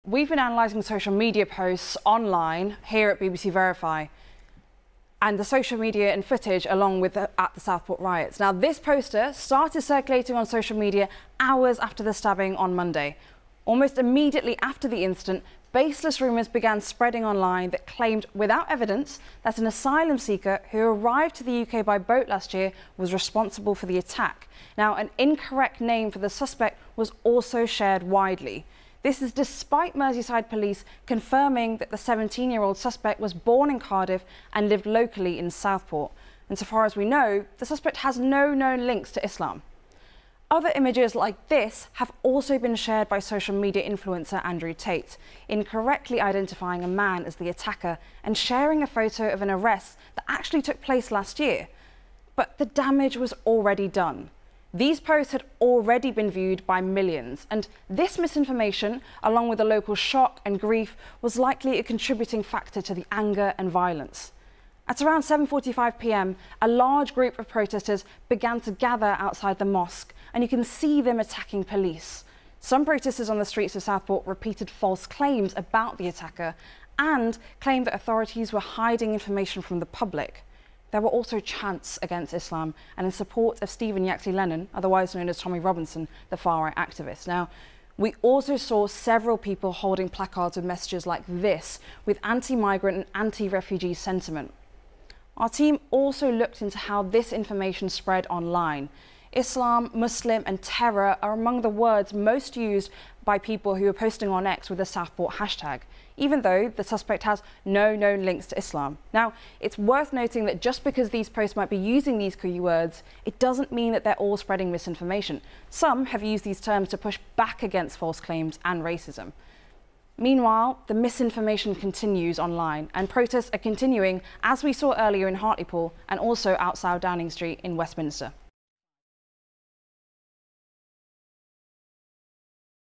We've been analysing social media posts online here at BBC Verify and the social media and footage along with at the Southport riots. Now, this poster started circulating on social media hours after the stabbing on Monday. Almost immediately after the incident, baseless rumours began spreading online that claimed, without evidence, that an asylum seeker who arrived to the UK by boat last year was responsible for the attack. Now, an incorrect name for the suspect was also shared widely. This is despite Merseyside police confirming that the 17-year-old suspect was born in Cardiff and lived locally in Southport. And so far as we know, the suspect has no known links to Islam. Other images like this have also been shared by social media influencer Andrew Tate, incorrectly identifying a man as the attacker and sharing a photo of an arrest that actually took place last year. But the damage was already done. These posts had already been viewed by millions, and this misinformation, along with the local shock and grief, was likely a contributing factor to the anger and violence. At around 7:45 p.m, a large group of protesters began to gather outside the mosque, and you can see them attacking police. Some protesters on the streets of Southport repeated false claims about the attacker and claimed that authorities were hiding information from the public. There were also chants against Islam and in support of Stephen Yaxley-Lennon, otherwise known as Tommy Robinson, the far-right activist. Now, we also saw several people holding placards with messages like this, with anti-migrant and anti-refugee sentiment. Our team also looked into how this information spread online. Islam, Muslim and terror are among the words most used by people who are posting on X with the Southport hashtag, even though the suspect has no known links to Islam. Now, it's worth noting that just because these posts might be using these keywords, it doesn't mean that they're all spreading misinformation. Some have used these terms to push back against false claims and racism. Meanwhile, the misinformation continues online and protests are continuing, as we saw earlier in Hartlepool and also outside Downing Street in Westminster.